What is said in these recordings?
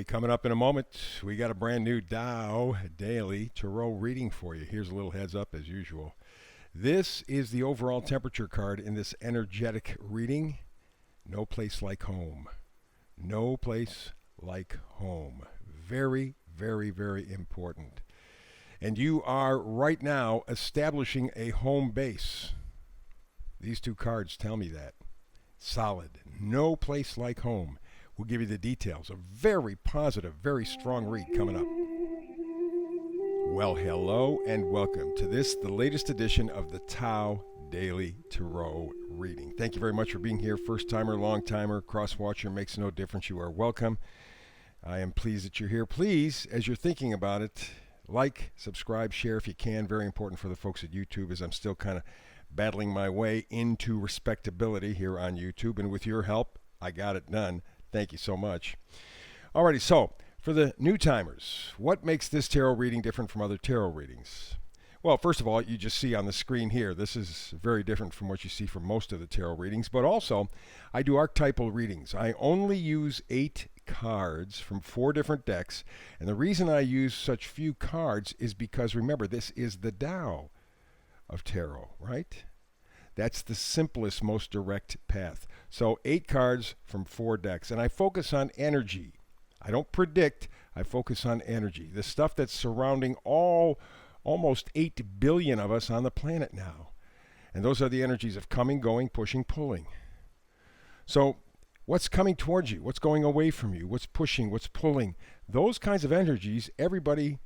Coming up in a moment, we got a brand new Tao Daily Tarot reading for you. Here's a little heads up as usual. This is the overall temperature card in this energetic reading. No place like home. No place like home. Very, very, very important. And you are right now establishing a home base. These two cards tell me that. Solid. No place like home. We'll give you the details. A very positive, very strong read coming up. Well, hello and welcome to this, the latest edition of the Tao Daily Tarot reading. Thank you very much for being here. First timer, long timer, cross watcher, makes no difference. You are welcome. I am pleased that you're here. Please, as you're thinking about it, like, subscribe, share if you can. Very important for the folks at YouTube, as I'm still kind of battling my way into respectability here on YouTube. And with your help, I got it done. Thank you so much. Alrighty, so for the new timers, what makes this tarot reading different from other tarot readings? Well, first of all, you just see on the screen here, this is very different from what you see from most of the tarot readings, but also I do archetypal readings. I only use 8 cards from 4 different decks, and the reason I use such few cards is because, remember, this is the Tao of tarot, right? That's the simplest, most direct path. So 8 cards from 4 decks. And I focus on energy. I don't predict. I focus on energy. The stuff that's surrounding almost 8 billion of us on the planet now. And those are the energies of coming, going, pushing, pulling. So what's coming towards you? What's going away from you? What's pushing? What's pulling? Those kinds of energies, everybody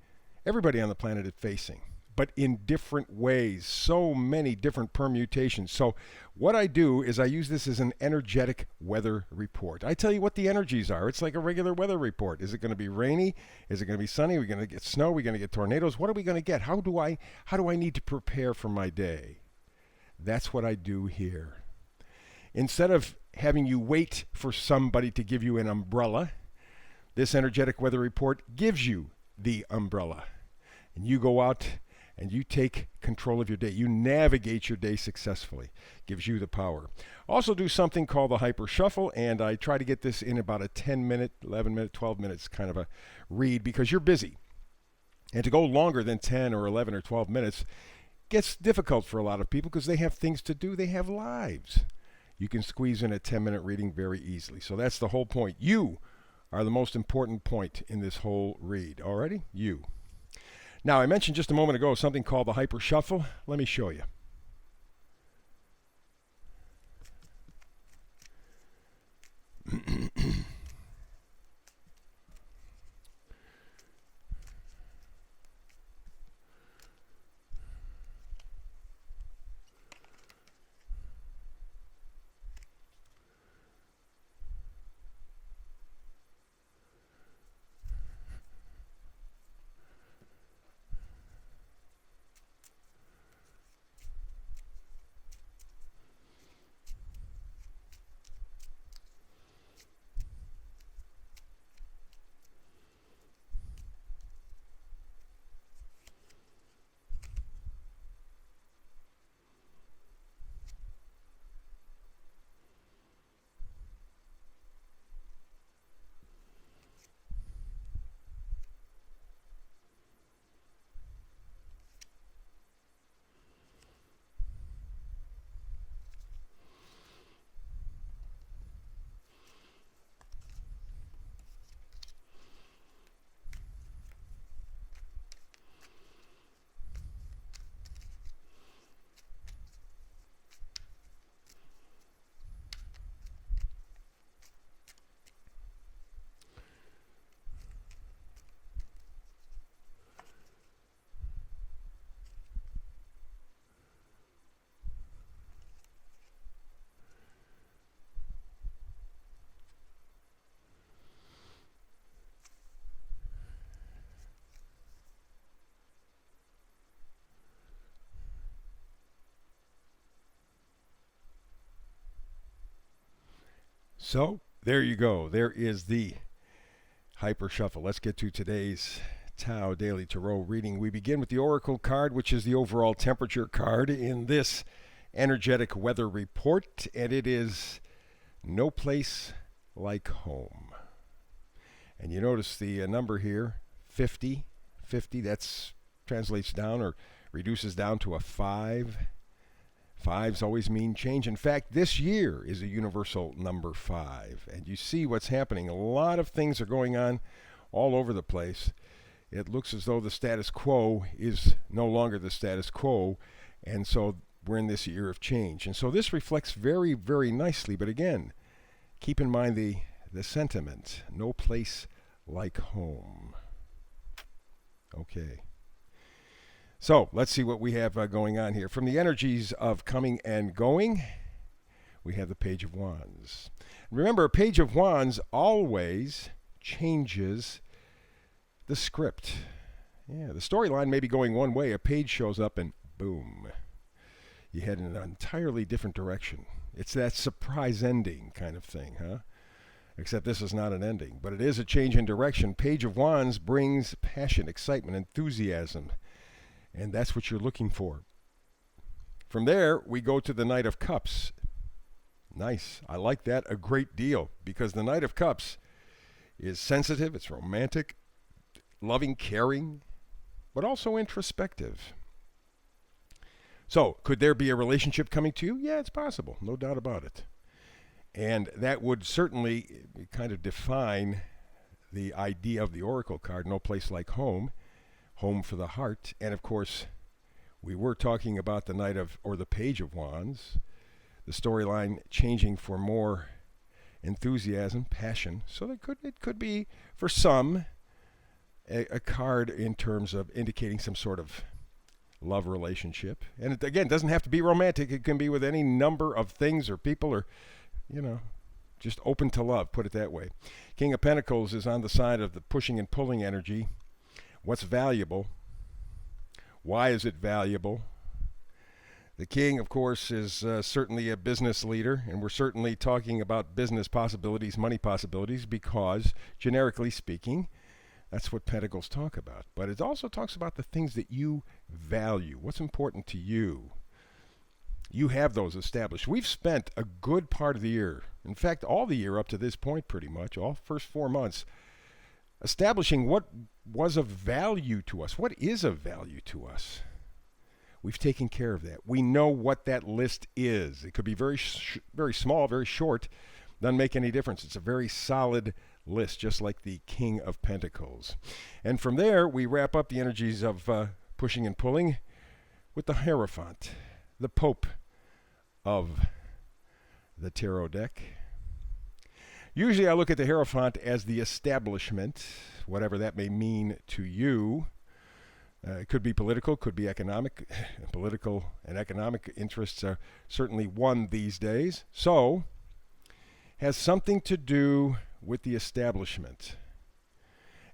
on the planet is facing, but in different ways, so many different permutations. So what I do is I use this as an energetic weather report. I tell you what the energies are. It's like a regular weather report. Is it going to be rainy? Is it going to be sunny? Are we going to get snow? Are we going to get tornadoes? What are we going to get? How do I need to prepare for my day? That's what I do here. Instead of having you wait for somebody to give you an umbrella, this energetic weather report gives you the umbrella. And you go out and you take control of your day. You navigate your day successfully. Gives you the power. Also do something called the Hyper Shuffle, and I try to get this in about a 10-minute, 11-minute, 12 minutes kind of a read because you're busy. And to go longer than 10 or 11 or 12 minutes gets difficult for a lot of people because they have things to do. They have lives. You can squeeze in a 10-minute reading very easily. So that's the whole point. You are the most important point in this whole read. Alrighty? You. Now, I mentioned just a moment ago something called the Hyper Shuffle. Let me show you. So there you go. There is the Hyper Shuffle. Let's get to today's Tao Daily Tarot reading. We begin with the Oracle card, which is the overall temperature card in this energetic weather report, and it is No Place Like Home. And you notice the number here, 50. 50, that's translates down or reduces down to a 5. Fives always mean change. In fact, this year is a universal number 5. And you see what's happening. A lot of things are going on all over the place. It looks as though the status quo is no longer the status quo. And so we're in this year of change. And so this reflects very, very nicely. But again, keep in mind the sentiment. No place like home. Okay. So let's see what we have going on here. From the energies of coming and going, we have the Page of Wands. Remember, a Page of Wands always changes the script. Yeah, the storyline may be going one way. A page shows up and boom, you head in an entirely different direction. It's that surprise ending kind of thing, huh? Except this is not an ending, but it is a change in direction. Page of Wands brings passion, excitement, enthusiasm. And that's what you're looking for. From there, we go to the Knight of Cups. Nice. I like that a great deal because the Knight of Cups is sensitive, it's romantic, loving, caring, but also introspective. So, could there be a relationship coming to you? Yeah, it's possible. No doubt about it. And that would certainly kind of define the idea of the Oracle card, no place like home. Home for the heart. And of course, we were talking about the Knight of, or the Page of Wands, the storyline changing for more enthusiasm, passion. So it could be, for some, a card in terms of indicating some sort of love relationship. And it, again, doesn't have to be romantic. It can be with any number of things or people or, just open to love, put it that way. King of Pentacles is on the side of the pushing and pulling energy. What's valuable? Why is it valuable? The king, of course, is certainly a business leader, and we're certainly talking about business possibilities, money possibilities, because, generically speaking, that's what Pentacles talk about. But it also talks about the things that you value. What's important to you? You have those established. We've spent a good part of the year, in fact, all the year up to this point pretty much, all first 4 months, establishing what was of value to us. What is of value to us? We've taken care of that. We know what that list is. It could be very small, very short. Doesn't make any difference. It's a very solid list, just like the King of Pentacles. And from there, we wrap up the energies of pushing and pulling with the Hierophant, the Pope of the tarot deck. Usually I look at the Hierophant as the establishment, whatever that may mean to you. It could be political, could be economic. Political and economic interests are certainly one these days. So, has something to do with the establishment.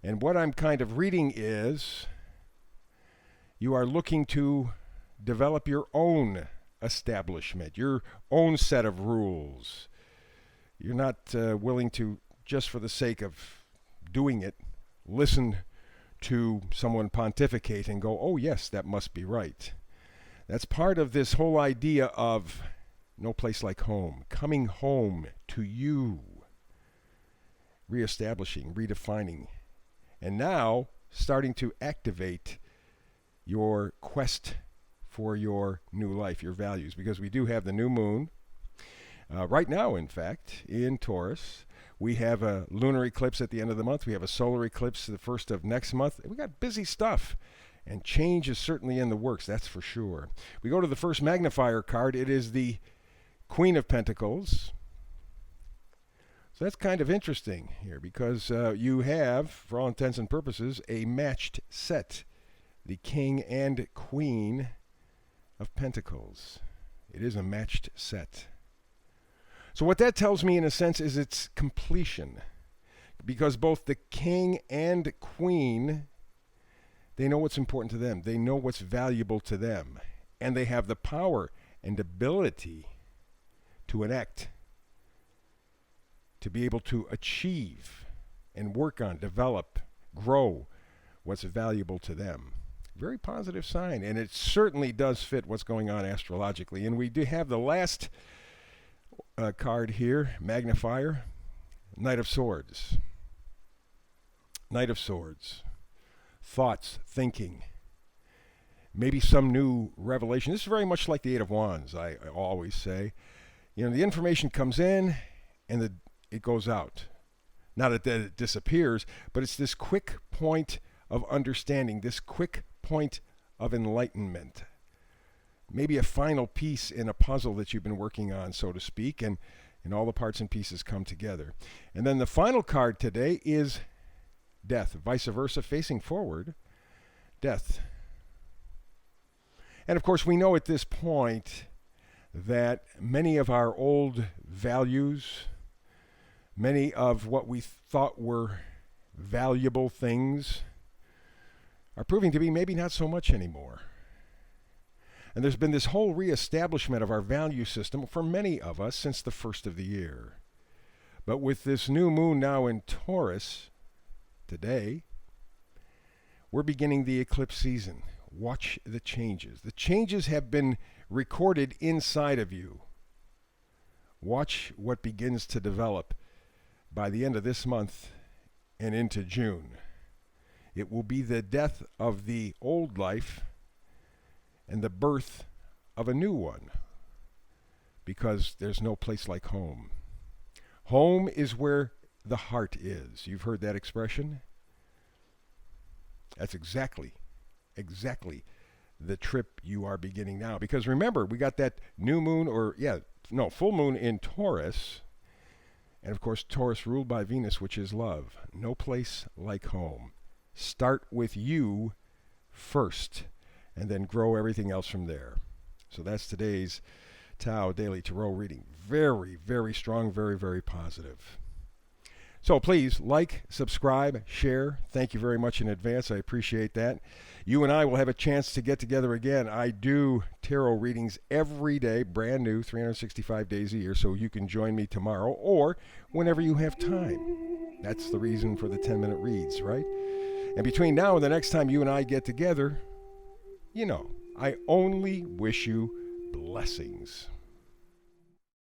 And what I'm kind of reading is you are looking to develop your own establishment, your own set of rules. You're not willing to, just for the sake of doing it, listen to someone pontificate and go, oh yes, that must be right. That's part of this whole idea of no place like home, coming home to you, reestablishing, redefining, and now starting to activate your quest for your new life, your values, because we do have the new moon. Right now, in fact, in Taurus, we have a lunar eclipse at the end of the month. We have a solar eclipse the first of next month. We got busy stuff, and change is certainly in the works, that's for sure. We go to the first magnifier card. It is the Queen of Pentacles. So that's kind of interesting here because you have, for all intents and purposes, a matched set. The King and Queen of Pentacles. It is a matched set. So what that tells me, in a sense, is its completion. Because both the King and Queen, they know what's important to them. They know what's valuable to them. And they have the power and ability to enact, to be able to achieve and work on, develop, grow what's valuable to them. Very positive sign. And it certainly does fit what's going on astrologically. And we do have the last card here, magnifier, Knight of Swords. Knight of Swords. Thoughts, thinking. Maybe some new revelation. This is very much like the Eight of Wands, I always say. You know, the information comes in and it goes out. Not that it disappears, but it's this quick point of understanding, this quick point of enlightenment. Maybe a final piece in a puzzle that you've been working on, so to speak, and all the parts and pieces come together. And then the final card today is Death. Vice versa, facing forward, Death. And of course, we know at this point that many of our old values, many of what we thought were valuable things, are proving to be maybe not so much anymore. And there's been this whole reestablishment of our value system for many of us since the first of the year. But with this new moon now in Taurus today, we're beginning the eclipse season. Watch the changes. The changes have been recorded inside of you. Watch what begins to develop by the end of this month and into June. It will be the death of the old life and the birth of a new one, because there's no place like home. Home is where the heart is. You've heard that expression? That's exactly the trip you are beginning now. Because remember, we got that new moon, full moon in Taurus. And of course, Taurus ruled by Venus, which is love. No place like home. Start with you first, and then grow everything else from there. So that's today's Tao Daily Tarot reading. Very, very strong, very, very positive. So please like, subscribe, share. Thank you very much in advance. I appreciate that. You and I will have a chance to get together again. I do tarot readings every day, brand new, 365 days a year, so you can join me tomorrow or whenever you have time. That's the reason for the 10-minute reads, right? And between now and the next time you and I get together, I only wish you blessings.